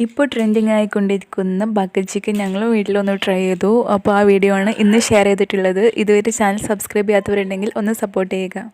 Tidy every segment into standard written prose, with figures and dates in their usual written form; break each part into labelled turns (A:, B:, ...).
A: ഇപ്പോൾ trending ആയിക്കൊണ്ടിരിക്കുന്ന bucket chicken ഞങ്ങൾ വീട്ടിലൊന്ന് ട്രൈ ചെയ്തു. അപ്പോൾ ആ വീഡിയോ ആണ് ഇന്ന് ഷെയർ ചെയ്തിട്ടുള്ളത്. ഇതുവരെ ചാനൽ സബ്സ്ക്രൈബ് ചെയ്യാത്തവരുണ്ടെങ്കിൽ ഒന്ന് സപ്പോർട്ട് ചെയ്യുക.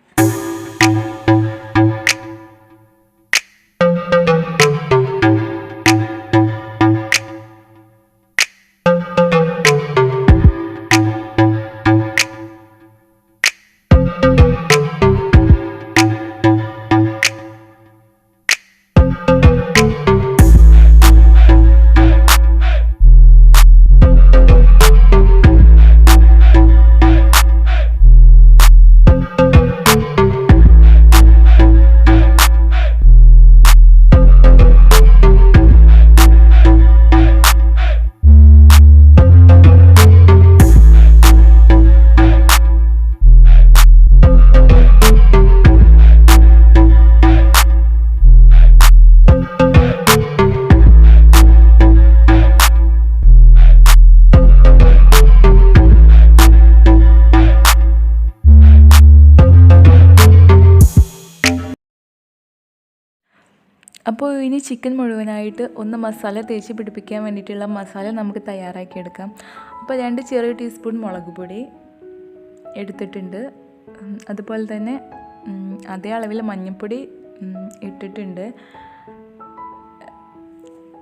A: അപ്പോൾ ഇനി ചിക്കൻ മുഴുവനായിട്ട് ഒന്ന് മസാല തേച്ച് പിടിപ്പിക്കാൻ വേണ്ടിയിട്ടുള്ള മസാല നമുക്ക് തയ്യാറാക്കിയെടുക്കാം. അപ്പോൾ 2 ചെറിയ ടീസ്പൂൺ മുളക് പൊടി എടുത്തിട്ടുണ്ട്. അതുപോലെ തന്നെ അതേ അളവിൽ മഞ്ഞൾപ്പൊടി ഇട്ടിട്ടുണ്ട്.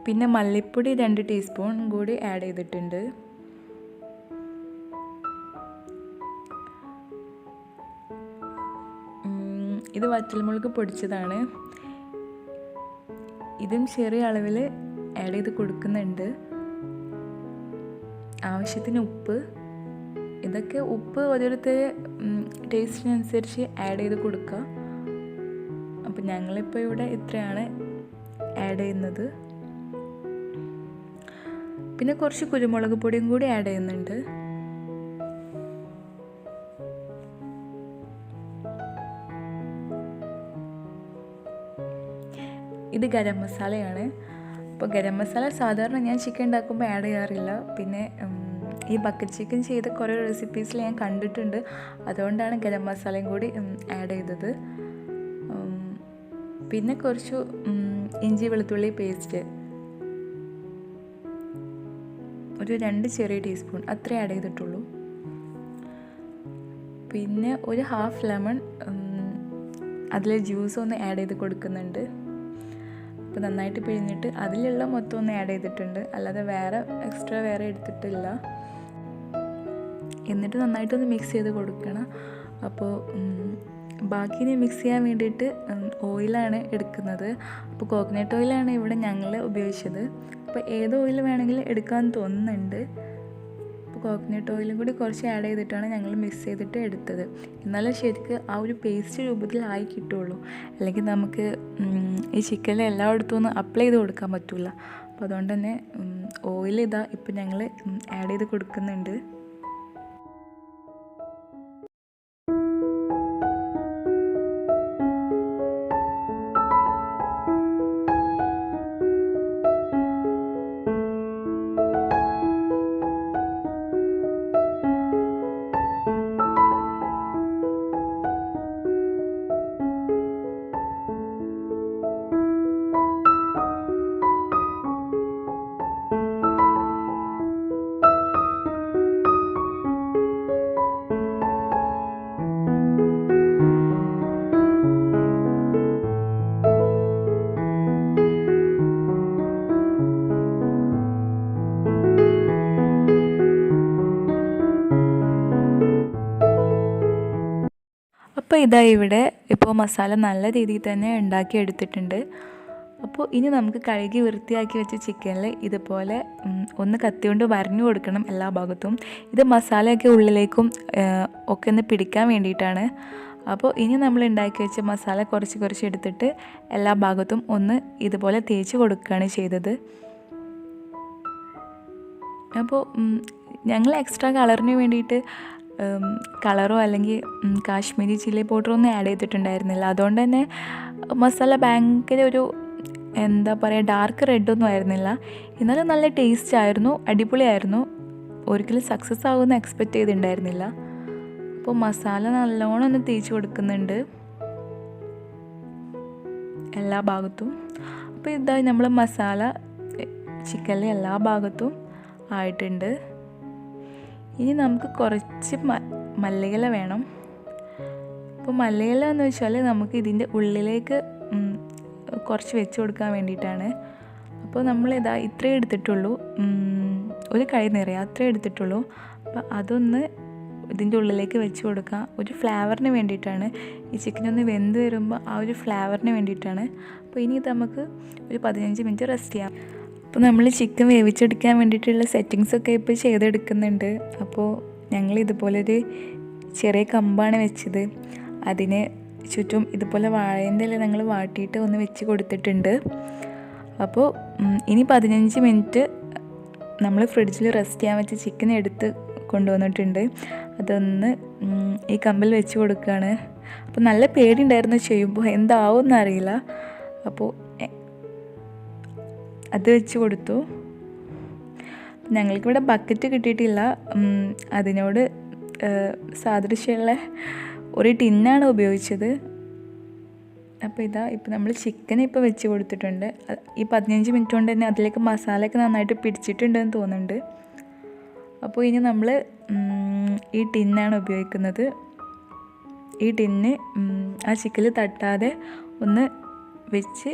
A: പിന്നെ മല്ലിപ്പൊടി 2 ടീസ്പൂൺ കൂടി ആഡ് ചെയ്തിട്ടുണ്ട്. ഇത് വറ്റൽമുളക് പൊടിച്ചതാണ്. ഇതും ചെറിയ അളവിൽ ആഡ് ചെയ്ത് കൊടുക്കുന്നുണ്ട്. ആവശ്യത്തിന് ഉപ്പ്. ഇതൊക്കെ ഉപ്പ് ഓരോരുത്തർ ടേസ്റ്റിനനുസരിച്ച് ആഡ് ചെയ്ത് കൊടുക്കുക. അപ്പം ഞങ്ങളിപ്പോൾ ഇവിടെ ഇത്രയാണ് ആഡ് ചെയ്യുന്നത്. പിന്നെ കുറച്ച് കുരുമുളക് പൊടിയും കൂടി ആഡ് ചെയ്യുന്നുണ്ട്. ഇത് ഗരം മസാലയാണ്. അപ്പോൾ ഗരം മസാല സാധാരണ ഞാൻ ചിക്കൻ ഉണ്ടാക്കുമ്പോൾ ആഡ് ചെയ്യാറില്ല. പിന്നെ ഈ ബക്കറ്റ് ചിക്കൻ ചെയ്ത കുറേ റെസിപ്പീസിൽ ഞാൻ കണ്ടിട്ടുണ്ട്. അതുകൊണ്ടാണ് ഗരം മസാലയും കൂടി ആഡ് ചെയ്തത്. പിന്നെ കുറച്ച് ഇഞ്ചി വെളുത്തുള്ളി പേസ്റ്റ് ഒരു 2 ചെറിയ ടീസ്പൂൺ അത്രേ ആഡ് ചെയ്തിട്ടുള്ളൂ. പിന്നെ ഒരു ഹാഫ് ലെമൺ അതിലെ ജ്യൂസ് ഒന്ന് ആഡ് ചെയ്ത് കൊടുക്കുന്നുണ്ട്. അപ്പോൾ നന്നായിട്ട് പിഴിഞ്ഞിട്ട് അതിലുള്ള മൊത്തം ഒന്ന് ആഡ് ചെയ്തിട്ടുണ്ട്. അല്ലാതെ എക്സ്ട്രാ വേറെ എടുത്തിട്ടില്ല. എന്നിട്ട് നന്നായിട്ടൊന്ന് മിക്സ് ചെയ്ത് കൊടുക്കണം. അപ്പോൾ ബാക്കി മിക്സ് ചെയ്യാൻ വേണ്ടിയിട്ട് ഓയിലാണ് എടുക്കുന്നത്. അപ്പോൾ കോക്കനട്ട് ഓയിലാണ് ഇവിടെ ഞങ്ങൾ ഉപയോഗിച്ചത്. അപ്പോൾ ഏത് ഓയിൽ വേണമെങ്കിലും എടുക്കാൻ തോന്നുന്നുണ്ട്. അപ്പോൾ കോക്കനട്ട് ഓയിലും കൂടി കുറച്ച് ആഡ് ചെയ്തിട്ടാണ് ഞങ്ങൾ മിക്സ് ചെയ്തിട്ട് എടുത്തത്. എന്നാലും ശരിക്ക് ആ ഒരു പേസ്റ്റ് രൂപത്തിലായി കിട്ടുള്ളൂ. അല്ലെങ്കിൽ നമുക്ക് ഈ ചിക്കനിൽ എല്ലായിടത്തും ഒന്ന് അപ്ലൈ ചെയ്ത് കൊടുക്കാൻ പറ്റില്ല. അപ്പോൾ അതുകൊണ്ട് തന്നെ ഓയിൽ ഇപ്പം ഞങ്ങൾ ആഡ് ചെയ്ത് കൊടുക്കുന്നുണ്ട്. അപ്പോൾ ഇവിടെ ഇപ്പോൾ മസാല നല്ല രീതിയിൽ തന്നെ ഉണ്ടാക്കി എടുത്തിട്ടുണ്ട്. അപ്പോൾ ഇനി നമുക്ക് കഴുകി വൃത്തിയാക്കി വെച്ച ചിക്കനിൽ ഇതുപോലെ ഒന്ന് കത്തി കൊണ്ട് വരഞ്ഞു കൊടുക്കണം എല്ലാ ഭാഗത്തും. ഇത് മസാലയൊക്കെ ഉള്ളിലേക്കും ഒക്കെ ഒന്ന് പിടിക്കാൻ വേണ്ടിയിട്ടാണ്. അപ്പോൾ ഇനി നമ്മൾ ഉണ്ടാക്കി വെച്ച മസാല കുറച്ച് എടുത്തിട്ട് എല്ലാ ഭാഗത്തും ഒന്ന് ഇതുപോലെ തേച്ച് കൊടുക്കുകയാണ് ചെയ്തത്. അപ്പോൾ ഞങ്ങൾ എക്സ്ട്രാ കളറിന് വേണ്ടിയിട്ട് കളറോ അല്ലെങ്കിൽ കാശ്മീരി ചില്ലി പൗഡറോ ഒന്നും ആഡ് ചെയ്തിട്ടുണ്ടായിരുന്നില്ല. അതുകൊണ്ട് തന്നെ മസാല ഭയങ്കര ഒരു എന്താ പറയുക ഡാർക്ക് റെഡൊന്നും ആയിരുന്നില്ല. എന്നാലും നല്ല ടേസ്റ്റ് ആയിരുന്നു, അടിപൊളിയായിരുന്നു. ഒരിക്കലും സക്സസ് ആകുമെന്ന് എക്സ്പെക്റ്റ് ചെയ്തിട്ടുണ്ടായിരുന്നില്ല. അപ്പോൾ മസാല നല്ലോണം ഒന്ന് തേച്ച് കൊടുക്കുന്നുണ്ട് എല്ലാ ഭാഗത്തും. അപ്പോൾ നമ്മൾ മസാല ചിക്കനിലെ എല്ലാ ഭാഗത്തും ആയിട്ടുണ്ട്. ഇനി നമുക്ക് കുറച്ച് മല്ലിയില വേണം. അപ്പോൾ മല്ലിയില എന്ന് വെച്ചാൽ നമുക്ക് ഇതിൻ്റെ ഉള്ളിലേക്ക് കുറച്ച് വെച്ച് കൊടുക്കാൻ വേണ്ടിയിട്ടാണ്. അപ്പോൾ നമ്മളിതാ ഇത്രയും എടുത്തിട്ടുള്ളൂ, ഒരു കൈ നിറയെ അത്രയും എടുത്തിട്ടുള്ളൂ. അപ്പോൾ അതൊന്ന് ഇതിൻ്റെ ഉള്ളിലേക്ക് വെച്ച് കൊടുക്കാം. ഒരു ഫ്ലേവറിന് വേണ്ടിയിട്ടാണ്, ഈ ചിക്കനൊന്ന് വെന്ത് വരുമ്പോൾ ആ ഒരു ഫ്ലേവറിന് വേണ്ടിയിട്ടാണ്. അപ്പോൾ ഇനി ഇത് നമുക്ക് ഒരു 15 മിനിറ്റ് റെസ്റ്റ് ചെയ്യാം. അപ്പോൾ നമ്മൾ ചിക്കൻ വേവിച്ചെടുക്കാൻ വേണ്ടിയിട്ടുള്ള സെറ്റിങ്സൊക്കെ ഇപ്പോൾ ചെയ്തെടുക്കുന്നുണ്ട്. അപ്പോൾ ഞങ്ങൾ ഇതുപോലൊരു ചെറിയ കമ്പാണ് വെച്ചത്. അതിന് ചുറ്റും ഇതുപോലെ വാഴേൻ്റെ ഇല ഞങ്ങൾ വാട്ടിയിട്ട് ഒന്ന് വെച്ച് കൊടുത്തിട്ടുണ്ട്. അപ്പോൾ ഇനി 15 മിനിറ്റ് നമ്മൾ ഫ്രിഡ്ജിൽ റെസ്റ്റ് ചെയ്യാൻ വെച്ച് ചിക്കൻ എടുത്ത് കൊണ്ടുവന്നിട്ടുണ്ട്. അതൊന്ന് ഈ കമ്പിൽ വെച്ച് കൊടുക്കുകയാണ്. അപ്പോൾ നല്ല പേടിയുണ്ടായിരുന്നു ചെയ്യുമ്പോൾ, എന്താവുമെന്ന് അറിയില്ല. അപ്പോൾ അത് വെച്ച് കൊടുത്തു. ഞങ്ങൾക്കിവിടെ ബക്കറ്റ് കിട്ടിയിട്ടില്ല, അതിനോട് സാദൃശ്യമുള്ള ഒരു ടിന്നാണ് ഉപയോഗിച്ചത്. അപ്പോൾ ഇപ്പോൾ നമ്മൾ ചിക്കൻ ഇപ്പോൾ വെച്ച് കൊടുത്തിട്ടുണ്ട്. ഈ 15 മിനിറ്റ് കൊണ്ട് തന്നെ അതിലേക്ക് മസാലയൊക്കെ നന്നായിട്ട് പിടിച്ചിട്ടുണ്ടെന്ന് തോന്നുന്നുണ്ട്. അപ്പോൾ ഇനി നമ്മൾ ഈ ടിന്നാണ് ഉപയോഗിക്കുന്നത്. ഈ ടിന്ന് ആ ചിക്കനിൽ തട്ടാതെ ഒന്ന് വെച്ച്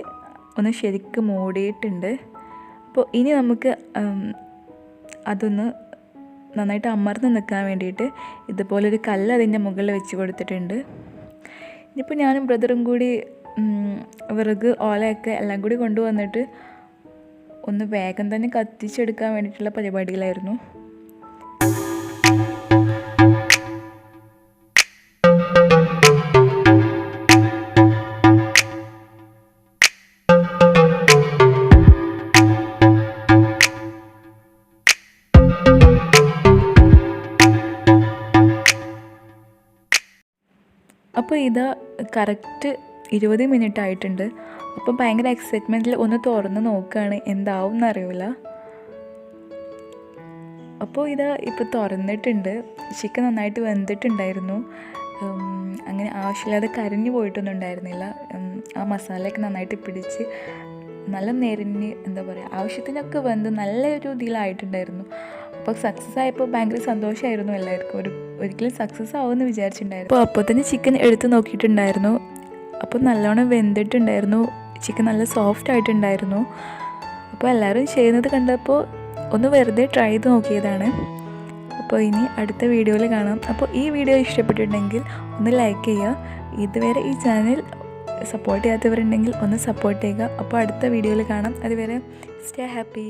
A: ഒന്ന് ശരിക്കും മൂടിയിട്ടുണ്ട്. അപ്പോൾ ഇനി നമുക്ക് അതൊന്ന് നന്നായിട്ട് അമർന്ന് നിൽക്കാൻ വേണ്ടിയിട്ട് ഇതുപോലൊരു കല്ല് അതിൻ്റെ മുകളിൽ വെച്ച് കൊടുത്തിട്ടുണ്ട്. ഇനിയിപ്പോൾ ഞാനും ബ്രദറും കൂടി വിറക് ഓലയൊക്കെ എല്ലാം കൂടി കൊണ്ടുവന്നിട്ട് ഒന്ന് വേഗം തന്നെ കത്തിച്ചെടുക്കാൻ വേണ്ടിയിട്ടുള്ള പരിപാടികളായിരുന്നു. അപ്പോൾ ഇത് കറക്റ്റ് 20 മിനിറ്റ് ആയിട്ടുണ്ട്. അപ്പോൾ ഭയങ്കര എക്സൈറ്റ്മെൻറ്റിൽ ഒന്ന് തുറന്ന് നോക്കുകയാണ്, എന്താവും എന്നറിയില്ല. അപ്പോൾ ഇപ്പോൾ തുറന്നിട്ടുണ്ട്. ചിക്കൻ നന്നായിട്ട് വെന്തിട്ടുണ്ടായിരുന്നു. അങ്ങനെ ആവശ്യമില്ലാതെ കരിഞ്ഞു പോയിട്ടൊന്നും ഉണ്ടായിരുന്നില്ല. ആ മസാലയൊക്കെ നന്നായിട്ട് പിടിച്ച് നല്ല നെരിഞ്ഞ് എന്താ പറയുക, ആവശ്യത്തിനൊക്കെ വെന്ത് നല്ലൊരു ഇതിലായിട്ടുണ്ടായിരുന്നു. അപ്പോൾ സക്സസ് ആയപ്പോൾ ഭയങ്കര സന്തോഷമായിരുന്നു എല്ലാവർക്കും. ഒരിക്കലും സക്സസ് ആവുമെന്ന് വിചാരിച്ചിട്ടുണ്ടായിരുന്നു. അപ്പോൾ തന്നെ ചിക്കൻ എടുത്ത് നോക്കിയിട്ടുണ്ടായിരുന്നു. അപ്പോൾ നല്ലോണം വെന്തിട്ടുണ്ടായിരുന്നു. ചിക്കൻ നല്ല സോഫ്റ്റ് ആയിട്ടുണ്ടായിരുന്നു. അപ്പോൾ എല്ലാവരും ചെയ്യുന്നത് കണ്ടപ്പോൾ ഒന്ന് വെറുതെ ട്രൈ ചെയ്ത് നോക്കിയതാണ്. അപ്പോൾ ഇനി അടുത്ത വീഡിയോയിൽ കാണാം. അപ്പോൾ ഈ വീഡിയോ ഇഷ്ടപ്പെട്ടിട്ടുണ്ടെങ്കിൽ ഒന്ന് ലൈക്ക് ചെയ്യുക. ഇതുവരെ ഈ ചാനൽ സപ്പോർട്ട് ചെയ്യാത്തവരുണ്ടെങ്കിൽ ഒന്ന് സപ്പോർട്ട് ചെയ്യുക. അപ്പോൾ അടുത്ത വീഡിയോയിൽ കാണാം. അതുവരെ സ്റ്റേ ഹാപ്പി.